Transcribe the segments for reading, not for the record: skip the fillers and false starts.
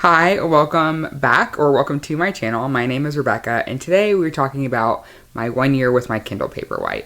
Hi, welcome back or welcome to my channel. My name is Rebecca and today we're talking about my 1 year with my Kindle Paperwhite.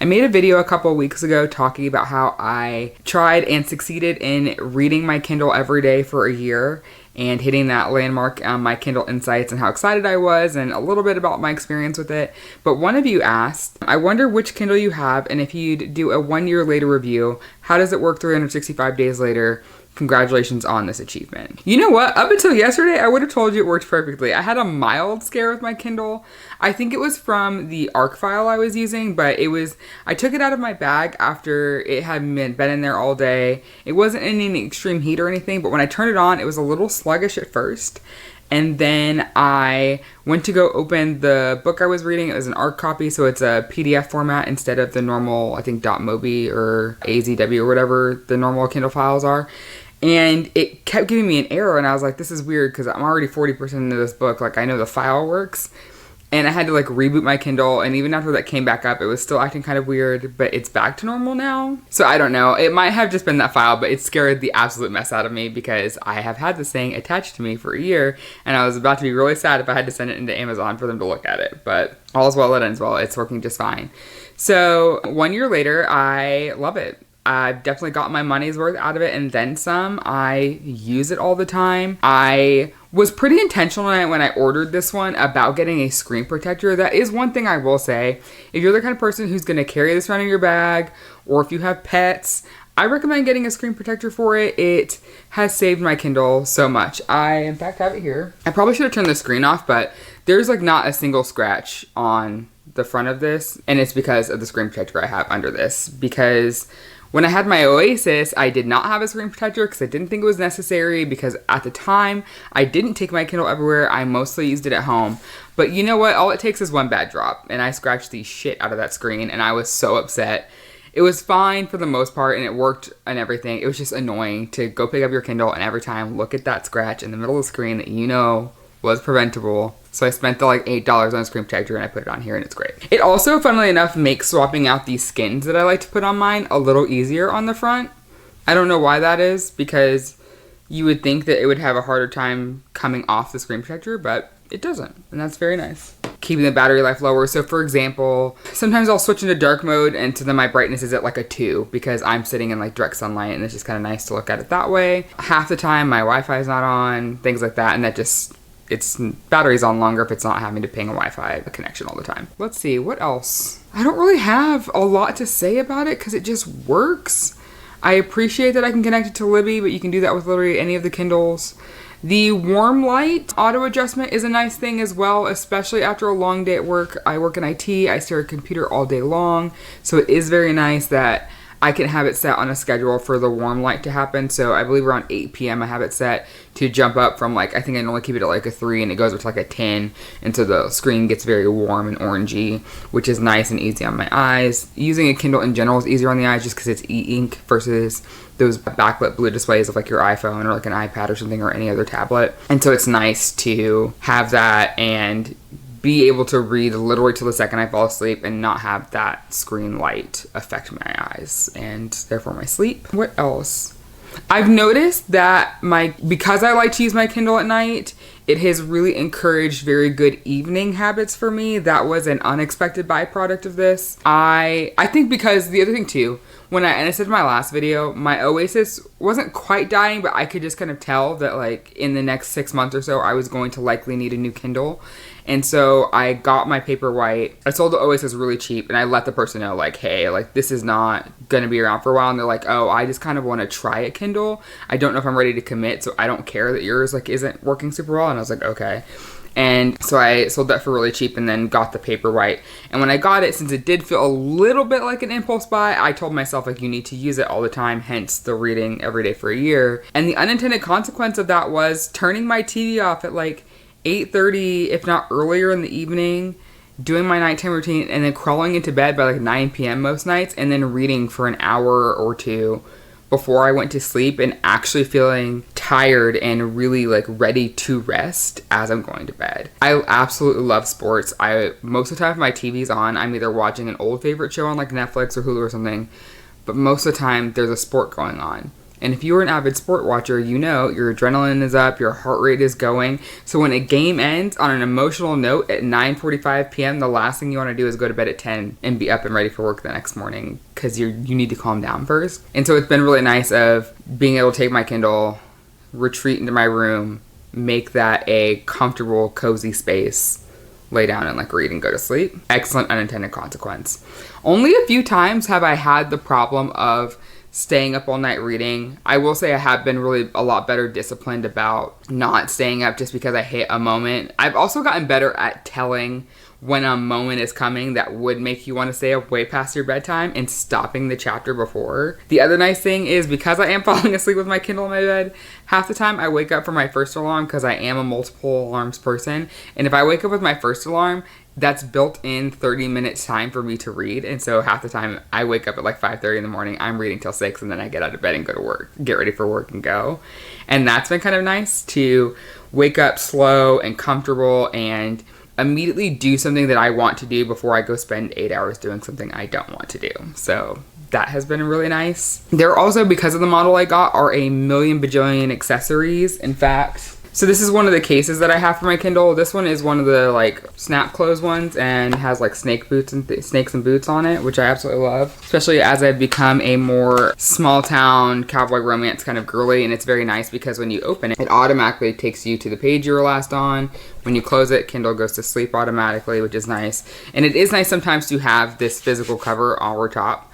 I made a video a couple weeks ago talking about how I tried and succeeded in reading my Kindle every day for a year and hitting that landmark on my Kindle Insights and how excited I was and a little bit about my experience with it. But one of you asked, I wonder which Kindle you have and if you'd do a 1 year later review, how does it work 365 days later? Congratulations on this achievement. You know what? Up until yesterday, I would have told you it worked perfectly. I had a mild scare with my Kindle. I think it was from the ARC file I was using, but I took it out of my bag after it had been in there all day. It wasn't in any extreme heat or anything, but when I turned it on, it was a little sluggish at first. And then I went to go open the book I was reading. It was an ARC copy, so it's a PDF format instead of the normal, I think, .mobi or AZW or whatever the normal Kindle files are. And it kept giving me an error, and I was like, this is weird because I'm already 40% into this book. Like, I know the file works. And I had to, like, reboot my Kindle, and even after that came back up, it was still acting kind of weird, but it's back to normal now. So I don't know. It might have just been that file, but it scared the absolute mess out of me because I have had this thing attached to me for a year, and I was about to be really sad if I had to send it into Amazon for them to look at it. But all's well that ends well. It's working just fine. So 1 year later, I love it. I've definitely got my money's worth out of it and then some. I use it all the time. I was pretty intentional when I ordered this one about getting a screen protector. That is one thing I will say. If you're the kind of person who's going to carry this around in your bag, or if you have pets, I recommend getting a screen protector for it. It has saved my Kindle so much. I, in fact, have it here. I probably should have turned the screen off, but there's like not a single scratch on the front of this, and it's because of the screen protector I have under this. Because when I had my Oasis, I did not have a screen protector because I didn't think it was necessary, because at the time, I didn't take my Kindle everywhere. I mostly used it at home. But you know what? All it takes is one bad drop, and I scratched the shit out of that screen, and I was so upset. It was fine for the most part, and it worked and everything. It was just annoying to go pick up your Kindle and every time look at that scratch in the middle of the screen that you know was preventable. So I spent the like $8 on a screen protector and I put it on here and it's great. It also, funnily enough, makes swapping out these skins that I like to put on mine a little easier on the front. I don't know why that is, because you would think that it would have a harder time coming off the screen protector, but it doesn't, and that's very nice. Keeping the battery life lower. So for example, sometimes I'll switch into dark mode and so then my brightness is at like a 2 because I'm sitting in like direct sunlight and it's just kind of nice to look at it that way. Half the time my Wi-Fi is not on, things like that, and that just, its battery's on longer if it's not having to ping a Wi-Fi connection all the time. Let's see, what else? I don't really have a lot to say about it because it just works. I appreciate that I can connect it to Libby, but you can do that with literally any of the Kindles. The warm light auto adjustment is a nice thing as well, especially after a long day at work. I work in IT, I stare at a computer all day long, so it is very nice that I can have it set on a schedule for the warm light to happen. So I believe around 8 p.m. I have it set to jump up from like, I think I normally keep it at like a 3 and it goes up to like a 10. And so the screen gets very warm and orangey, which is nice and easy on my eyes. Using a Kindle in general is easier on the eyes just because it's e-ink versus those backlit blue displays of like your iPhone or like an iPad or something or any other tablet. And so it's nice to have that and be able to read literally till the second I fall asleep and not have that screen light affect my eyes and therefore my sleep. What else? I've noticed that because I like to use my Kindle at night, it has really encouraged very good evening habits for me. That was an unexpected byproduct of this. I think because the other thing too, and I said in my last video, my Oasis wasn't quite dying, but I could just kind of tell that like in the next 6 months or so, I was going to likely need a new Kindle. And so I got my Paperwhite. I sold the Oasis really cheap and I let the person know like, hey, like this is not going to be around for a while. And they're like, oh, I just kind of want to try a Kindle. I don't know if I'm ready to commit, so I don't care that yours like isn't working super well. And I was like, okay. And so I sold that for really cheap and then got the Paperwhite. And when I got it, since it did feel a little bit like an impulse buy, I told myself like, you need to use it all the time, hence the reading every day for a year. And the unintended consequence of that was turning my TV off at like 8:30, if not earlier in the evening, doing my nighttime routine, and then crawling into bed by like 9 p.m. most nights, and then reading for an hour or two before I went to sleep, and actually feeling tired and really like ready to rest as I'm going to bed. I absolutely love sports. Most of the time if my TV's on, I'm either watching an old favorite show on like Netflix or Hulu or something, but most of the time there's a sport going on. And if you're an avid sport watcher, you know your adrenaline is up, your heart rate is going. So when a game ends on an emotional note at 9:45 p.m., the last thing you want to do is go to bed at 10 and be up and ready for work the next morning, because you need to calm down first. And so it's been really nice of being able to take my Kindle, retreat into my room, make that a comfortable, cozy space, lay down and like read and go to sleep. Excellent unintended consequence. Only a few times have I had the problem of staying up all night reading. I will say I have been really a lot better disciplined about not staying up just because I hit a moment. I've also gotten better at telling when a moment is coming that would make you want to stay up way past your bedtime and stopping the chapter before. The other nice thing is, because I am falling asleep with my Kindle in my bed, half the time I wake up for my first alarm because I am a multiple alarms person. And if I wake up with my first alarm, that's built in 30 minutes time for me to read. And so half the time I wake up at like 5:30 in the morning, I'm reading till 6, and then I get out of bed and go to work, get ready for work and go. And that's been kind of nice to wake up slow and comfortable and immediately do something that I want to do before I go spend 8 hours doing something I don't want to do. So that has been really nice. There also, because of the model I got, are a million bajillion accessories. In fact, so this is one of the cases that I have for my Kindle. This one is one of the like snap close ones and has like snakes and boots on it, which I absolutely love, especially as I've become a more small town cowboy romance kind of girly. And it's very nice because when you open it, it automatically takes you to the page you were last on. When you close it, Kindle goes to sleep automatically, which is nice. And it is nice sometimes to have this physical cover over top.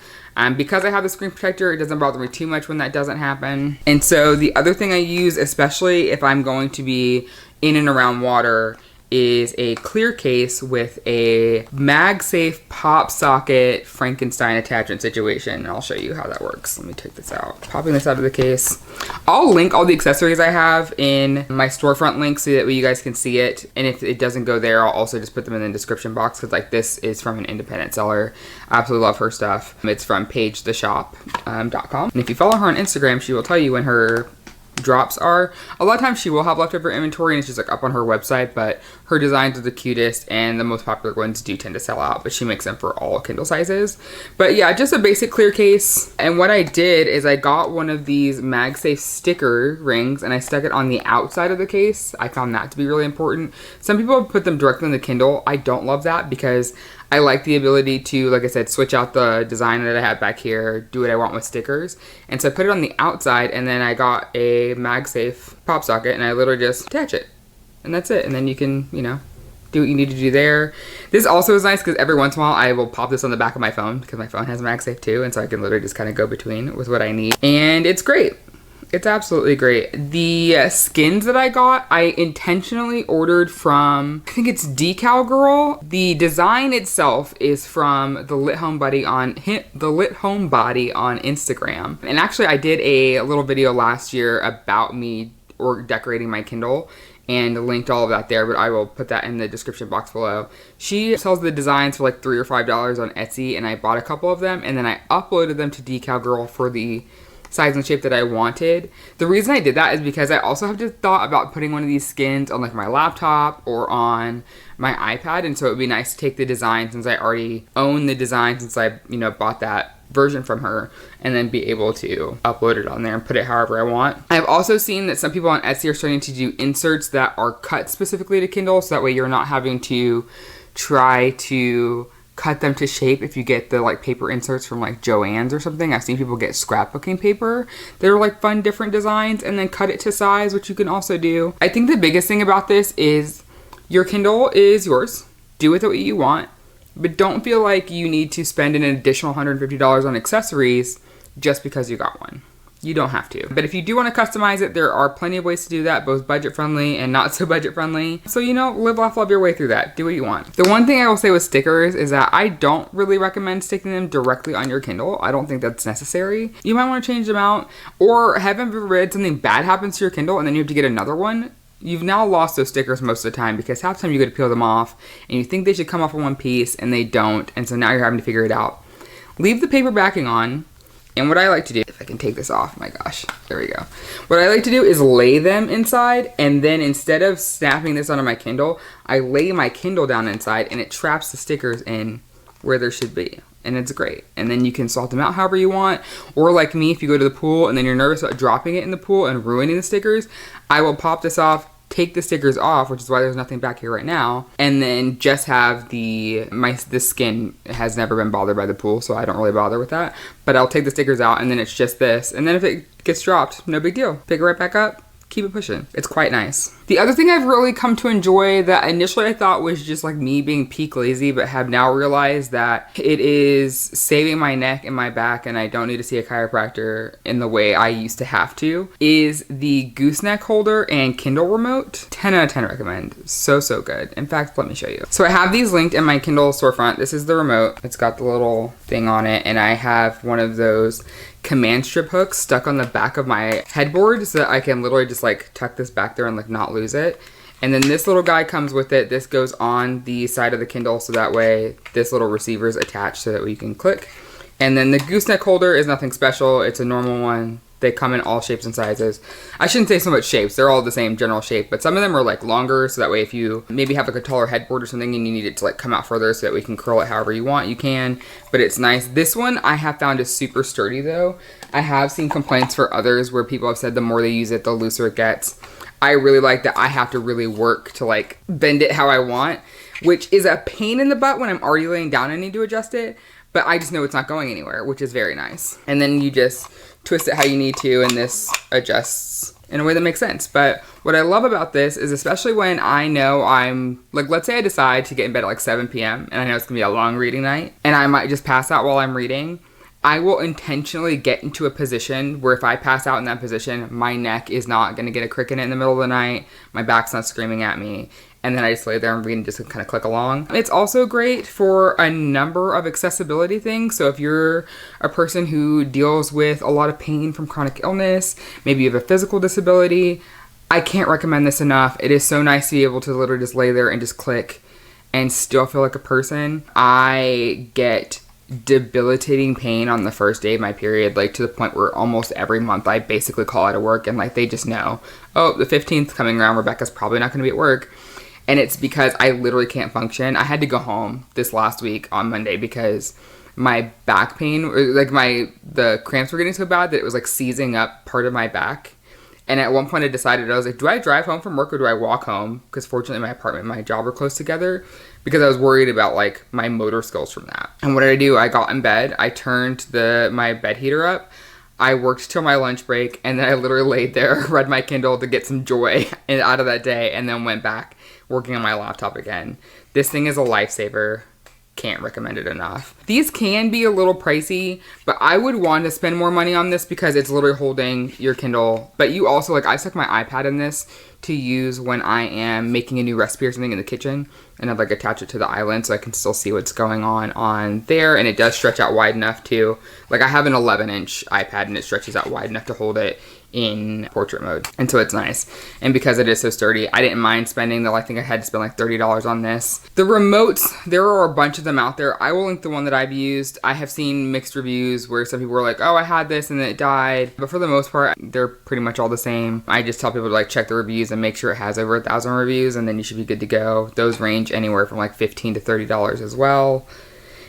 Because I have the screen protector, it doesn't bother me too much when that doesn't happen. And so the other thing I use, especially if I'm going to be in and around water, is a clear case with a MagSafe pop socket Frankenstein attachment situation. And I'll show you how that works. Let me take this out. Popping this out of the case. I'll link all the accessories I have in my storefront link so that way you guys can see it. And if it doesn't go there, I'll also just put them in the description box, because like this is from an independent seller. I absolutely love her stuff. It's from pagetheshop.com. And if you follow her on Instagram, she will tell you when her drops are. A lot of times she will have leftover inventory and it's just like up on her website, but her designs are the cutest and the most popular ones do tend to sell out, but she makes them for all Kindle sizes. But yeah, just a basic clear case. And what I did is I got one of these MagSafe sticker rings and I stuck it on the outside of the case. I found that to be really important. Some people put them directly in the Kindle. I don't love that because I like the ability to, like I said, switch out the design that I have back here, do what I want with stickers. And so I put it on the outside, and then I got a MagSafe pop socket and I literally just attach it. And that's it. And then you can, you know, do what you need to do there. This also is nice because every once in a while I will pop this on the back of my phone because my phone has MagSafe too. And so I can literally just kind of go between with what I need. And it's great. It's absolutely great. The skins that I got, I intentionally ordered from, I think it's Decal Girl. The design itself is from the Lit Home Body on Instagram. And actually I did a little video last year about me or decorating my Kindle and linked all of that there, but I will put that in the description box below. She sells the designs for like $3 or $5 on Etsy, and I bought a couple of them and then I uploaded them to Decal Girl for the size and shape that I wanted. The reason I did that is because I also have just thought about putting one of these skins on like my laptop or on my iPad, and so it would be nice to take the design, since I already own the design since I, you know, bought that version from her, and then be able to upload it on there and put it however I want. I've also seen that some people on Etsy are starting to do inserts that are cut specifically to Kindle, so that way you're not having to try to cut them to shape if you get the like paper inserts from like Joann's or something. I've seen people get scrapbooking paper that are like fun different designs and then cut it to size, which you can also do. I think the biggest thing about this is your Kindle is yours. Do with it what you want, but don't feel like you need to spend an additional $150 on accessories just because you got one. You don't have to. But if you do want to customize it, there are plenty of ways to do that, both budget friendly and not so budget friendly. So, you know, live, laugh, love your way through that. Do what you want. The one thing I will say with stickers is that I don't really recommend sticking them directly on your Kindle. I don't think that's necessary. You might want to change them out, or heaven forbid something bad happens to your Kindle and then you have to get another one. You've now lost those stickers most of the time, because half the time you go to peel them off and you think they should come off in one piece and they don't. And so now you're having to figure it out. Leave the paper backing on. And what I like to do, if I can take this off, my gosh, there we go. What I like to do is lay them inside, and then instead of snapping this onto my Kindle, I lay my Kindle down inside and it traps the stickers in where there should be. and it's great. And then you can swap them out however you want. Or like me, if you go to the pool and then you're nervous about dropping it in the pool and ruining the stickers, I will pop this off, take the stickers off, which is why there's nothing back here right now, and then just have the skin has never been bothered by the pool, so I don't really bother with that. But I'll take the stickers out, and then it's just this. And then if it gets dropped, no big deal. Pick it right back up, keep it pushing. It's quite nice. The other thing I've really come to enjoy that initially I thought was just like me being peak lazy, but have now realized that it is saving my neck and my back and I don't need to see a chiropractor in the way I used to have to, is the gooseneck holder and Kindle remote. 10 out of 10 recommend. So good. In fact, let me show you. So I have these linked in my Kindle storefront. This is the remote. It's got the little thing on it, and I have one of those command strip hooks stuck on the back of my headboard so that I can literally just like tuck this back there and like not lose it. And then this little guy comes with it. This goes on the side of the Kindle so that way this little receiver is attached so that we can click. And then the gooseneck holder is nothing special. It's a normal one. They come in all shapes and sizes. I shouldn't say so much shapes. They're all the same general shape, but some of them are like longer so that way if you maybe have like a taller headboard or something and you need it to like come out further so that we can curl it however you want, you can. But it's nice. This one I have found is super sturdy though. I have seen complaints for others where people have said the more they use it, the looser it gets. I really like that I have to really work to like bend it how I want, which is a pain in the butt when I'm already laying down and need to adjust it. But I just know it's not going anywhere, which is very nice. And then you just twist it how you need to, and this adjusts in a way that makes sense. But what I love about this is especially when I know I'm, like, let's say I decide to get in bed at like 7 p.m. and I know it's gonna be a long reading night, and I might just pass out while I'm reading. I will intentionally get into a position where if I pass out in that position, my neck is not gonna get a crick in it in the middle of the night, my back's not screaming at me, and then I just lay there and read and just kind of click along. It's also great for a number of accessibility things. So if you're a person who deals with a lot of pain from chronic illness, maybe you have a physical disability, I can't recommend this enough. It is so nice to be able to literally just lay there and just click and still feel like a person. I get debilitating pain on the first day of my period, like to the point where almost every month I basically call out of work and like they just know, oh, the 15th coming around, Rebecca's probably not going to be at work. And it's because I literally can't function. I had to go home this last week on Monday because my back pain, like the cramps were getting so bad that it was like seizing up part of my back. And at one point I decided, I was like, do I drive home from work or do I walk home? Because fortunately my apartment and my job are close together, because I was worried about like my motor skills from that. And what did I do? I got in bed, I turned my bed heater up, I worked till my lunch break, and then I literally laid there, read my Kindle to get some joy out of that day, and then went back working on my laptop again. This thing is a lifesaver. Can't recommend it enough. These can be a little pricey, but I would want to spend more money on this because it's literally holding your Kindle. But you also, like, I stuck my iPad in this to use when I am making a new recipe or something in the kitchen, and I'd like attach it to the island so I can still see what's going on there. And it does stretch out wide enough to, like, I have an 11-inch iPad and it stretches out wide enough to hold it in portrait mode, and so it's nice. And because it is so sturdy, I didn't mind spending though. I think I had to spend like $30 on this. The remotes, there are a bunch of them out there. I will link the one that I've used. I have seen mixed reviews where some people were like, oh, I had this and then it died, but for the most part they're pretty much all the same. I just tell people to like check the reviews and make sure it has over 1,000 reviews, and then you should be good to go. Those range anywhere from like $15 to $30 as well.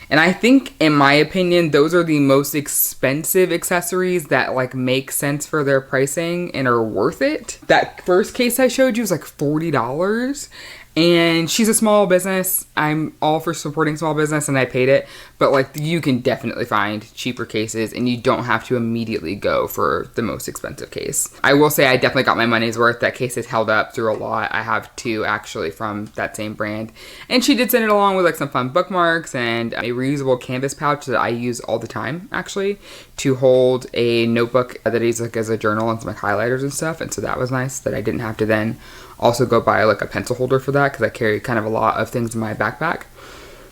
And I think, in my opinion, those are the most expensive accessories that like make sense for their pricing and are worth it. That first case I showed you was like $40. And she's a small business. I'm all for supporting small business and I paid it. But like, you can definitely find cheaper cases and you don't have to immediately go for the most expensive case. I will say I definitely got my money's worth. That case has held up through a lot. I have two actually from that same brand. And she did send it along with like some fun bookmarks and a reusable canvas pouch that I use all the time actually to hold a notebook that I use like as a journal and some like highlighters and stuff. And so that was nice that I didn't have to then also go buy like a pencil holder for that because I carry kind of a lot of things in my backpack.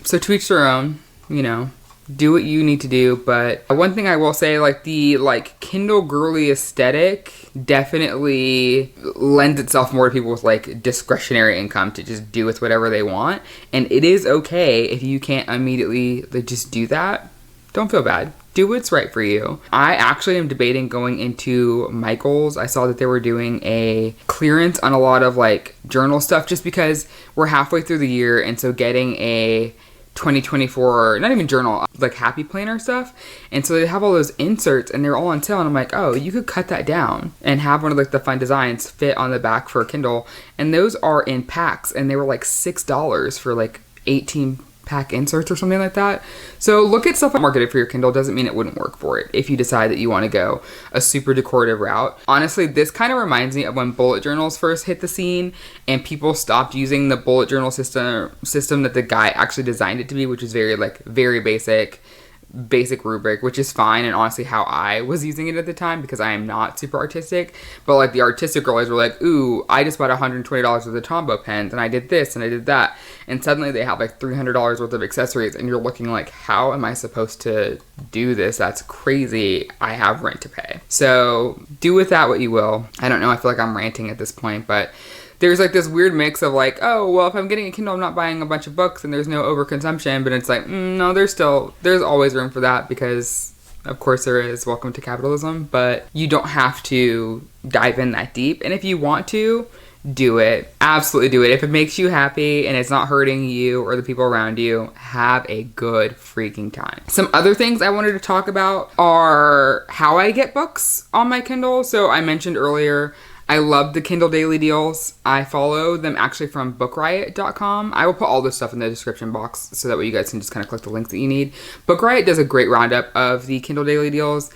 So to each their own, you know, do what you need to do. But one thing I will say, like the like Kindle girly aesthetic definitely lends itself more to people with like discretionary income to just do with whatever they want. And it is okay if you can't immediately like, just do that. Don't feel bad. Do what's right for you. I actually am debating going into Michael's. I saw that they were doing a clearance on a lot of like journal stuff just because we're halfway through the year, and so getting a 2024, not even journal, like happy planner stuff. And so they have all those inserts and they're all on sale. And I'm like, oh, you could cut that down and have one of like the fun designs fit on the back for a Kindle. And those are in packs and they were like $6 for like 18 pack inserts or something like that. So look at stuff marketed for your Kindle. Doesn't mean it wouldn't work for it if you decide that you want to go a super decorative route. Honestly, this kind of reminds me of when bullet journals first hit the scene and people stopped using the bullet journal system that the guy actually designed it to be, which is very basic rubric, which is fine, and honestly how I was using it at the time because I am not super artistic. But like the artistic girls were like, ooh, I just bought $120 worth of Tombow pens and I did this and I did that, and suddenly they have like $300 worth of accessories and you're looking like, how am I supposed to do this? That's crazy. I have rent to pay. So do with that what you will. I don't know, I feel like I'm ranting at this point, but there's like this weird mix of like, oh, well, if I'm getting a Kindle, I'm not buying a bunch of books and there's no overconsumption. But it's like, no, there's always room for that because of course there is. Welcome to capitalism. But you don't have to dive in that deep. And if you want to, do it. Absolutely do it. If it makes you happy and it's not hurting you or the people around you, have a good freaking time. Some other things I wanted to talk about are how I get books on my Kindle. So I mentioned earlier, I love the Kindle daily deals. I follow them actually from bookriot.com. I will put all this stuff in the description box so that way you guys can just kind of click the links that you need. Book Riot does a great roundup of the Kindle daily deals.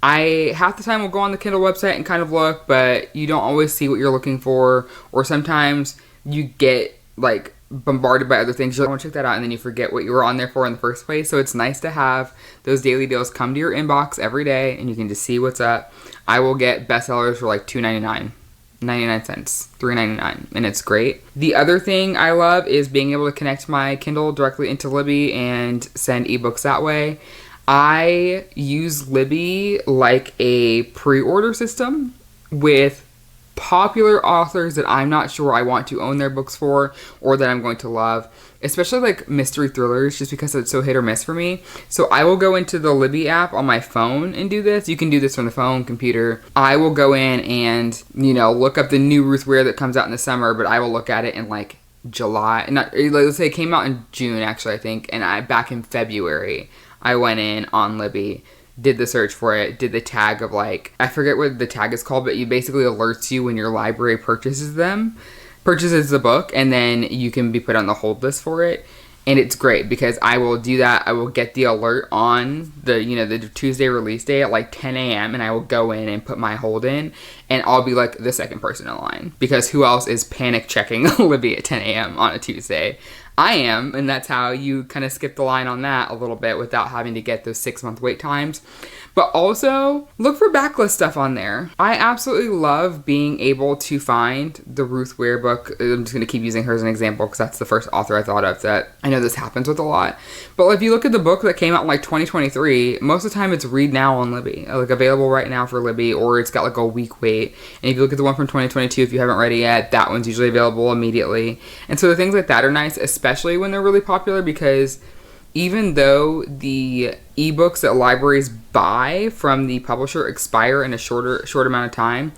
I half the time will go on the Kindle website and kind of look, but you don't always see what you're looking for, or sometimes you get like bombarded by other things. You want to check that out and then you forget what you were on there for in the first place. So it's nice to have those daily deals come to your inbox every day and you can just see what's up. I will get bestsellers for like $2.99, 99 cents, $3.99, and it's great. The other thing I love is being able to connect my Kindle directly into Libby and send ebooks that way. I use Libby like a pre-order system with popular authors that I'm not sure I want to own their books for or that I'm going to love, especially like mystery thrillers, just because it's so hit or miss for me. So I will go into the Libby app on my phone and do this. You can do this from the phone, computer. I will go in and, look up the new Ruth Ware that comes out in the summer, but I will look at it in like July. Let's say it came out in June, actually, I think, and back in February, I went in on Libby, did the search for it, did the tag of like, I forget what the tag is called, but you basically alerts you when your library purchases the book, and then you can be put on the hold list for it. And it's great because I will do that. I will get the alert on the Tuesday release day at like 10 a.m. and I will go in and put my hold in, and I'll be like the second person in line because who else is panic checking Libby at 10 a.m. on a Tuesday? I am, and that's how you kind of skip the line on that a little bit without having to get those 6-month wait times. But also, look for backlist stuff on there. I absolutely love being able to find the Ruth Ware book. I'm just going to keep using her as an example because that's the first author I thought of that I know this happens with a lot. But if you look at the book that came out in like 2023, most of the time it's read now on Libby, like available right now for Libby, or it's got like a week wait. And if you look at the one from 2022, if you haven't read it yet, that one's usually available immediately. And so the things like that are nice, especially when they're really popular, because even though the ebooks that libraries buy from the publisher expire in a short amount of time,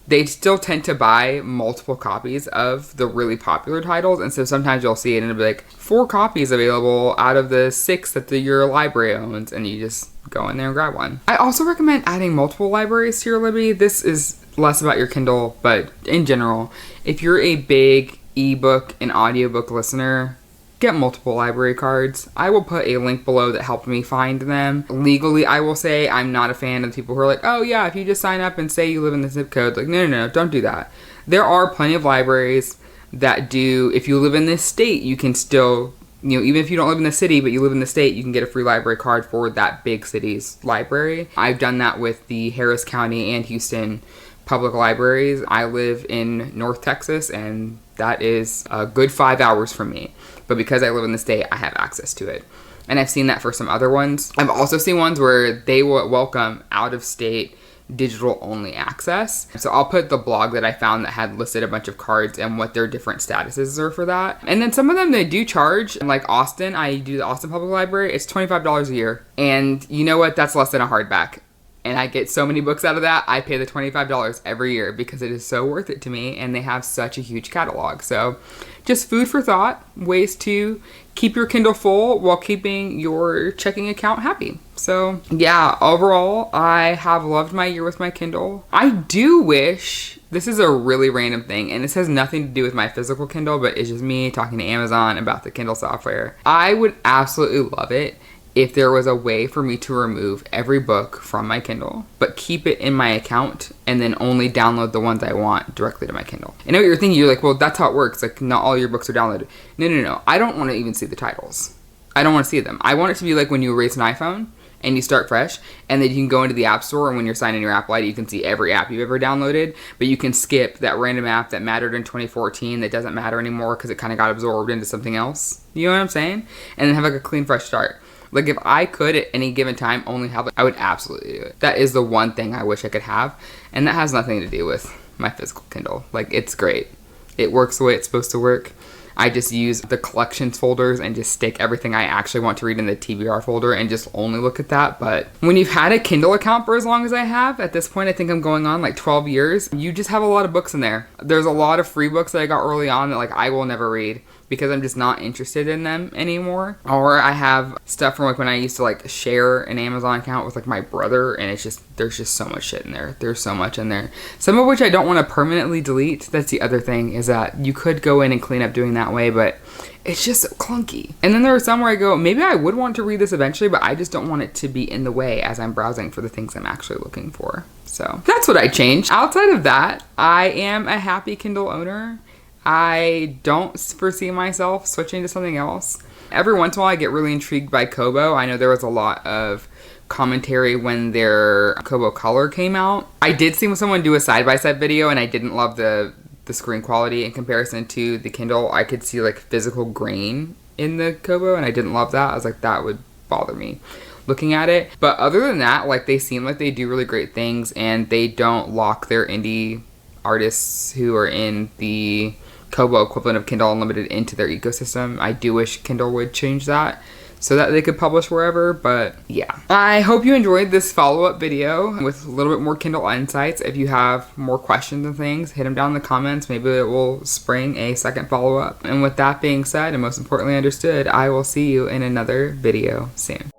they still tend to buy multiple copies of the really popular titles. And so sometimes you'll see it and it'll be like 4 copies available out of the 6 that your library owns, and you just go in there and grab one. I also recommend adding multiple libraries to your Libby. This is less about your Kindle, but in general, if you're a big ebook and audiobook listener, get multiple library cards. I will put a link below that helped me find them. Legally, I will say I'm not a fan of the people who are like, oh yeah, if you just sign up and say you live in the zip code, like no, don't do that. There are plenty of libraries that do, if you live in this state, you can still, even if you don't live in the city, but you live in the state, you can get a free library card for that big city's library. I've done that with the Harris County and Houston public libraries. I live in North Texas, and that is a good 5 hours from me. But because I live in the state, I have access to it. And I've seen that for some other ones. I've also seen ones where they will welcome out-of-state digital-only access. So I'll put the blog that I found that had listed a bunch of cards and what their different statuses are for that. And then some of them they do charge. Like Austin, I do the Austin Public Library. It's $25 a year. And you know what? That's less than a hardback. and I get so many books out of that. I pay the $25 every year because it is so worth it to me, and they have such a huge catalog. So just food for thought, ways to keep your Kindle full while keeping your checking account happy. So yeah, overall, I have loved my year with my Kindle. I do wish, this is a really random thing, and this has nothing to do with my physical Kindle, but it's just me talking to Amazon about the Kindle software. I would absolutely love it if there was a way for me to remove every book from my Kindle, but keep it in my account and then only download the ones I want directly to my Kindle. I know what you're thinking. You're like, well, that's how it works. Like, not all your books are downloaded. No. I don't want to even see the titles. I don't want to see them. I want it to be like when you erase an iPhone and you start fresh, and then you can go into the app store, and when you're signing your app light, you can see every app you've ever downloaded, but you can skip that random app that mattered in 2014 that doesn't matter anymore because it kind of got absorbed into something else. You know what I'm saying? And then have like a clean, fresh start. Like, if I could at any given time only have it, I would absolutely do it. That is the one thing I wish I could have, and that has nothing to do with my physical Kindle. Like, it's great. It works the way it's supposed to work. I just use the collections folders and just stick everything I actually want to read in the TBR folder and just only look at that. But when you've had a Kindle account for as long as I have, at this point I think I'm going on like 12 years, you just have a lot of books in there. There's a lot of free books that I got early on that like I will never read because I'm just not interested in them anymore. Or I have stuff from like when I used to like share an Amazon account with like my brother, and it's just, there's just so much shit in there. There's so much in there. Some of which I don't want to permanently delete. That's the other thing, is that you could go in and clean up doing that way, but it's just so clunky. And then there are some where I go, maybe I would want to read this eventually, but I just don't want it to be in the way as I'm browsing for the things I'm actually looking for. So that's what I changed. Outside of that, I am a happy Kindle owner. I don't foresee myself switching to something else. Every once in a while I get really intrigued by Kobo. I know there was a lot of commentary when their Kobo Color came out. I did see someone do a side-by-side video, and I didn't love the screen quality in comparison to the Kindle. I could see like physical grain in the Kobo, and I didn't love that. I was like, that would bother me looking at it. But other than that, like, they seem like they do really great things, and they don't lock their indie artists who are in the Kobo equivalent of Kindle Unlimited into their ecosystem. I do wish Kindle would change that so that they could publish wherever, but yeah. I hope you enjoyed this follow-up video with a little bit more Kindle insights. If you have more questions and things, hit them down in the comments. Maybe it will spring a second follow-up. And with that being said, and most importantly understood, I will see you in another video soon.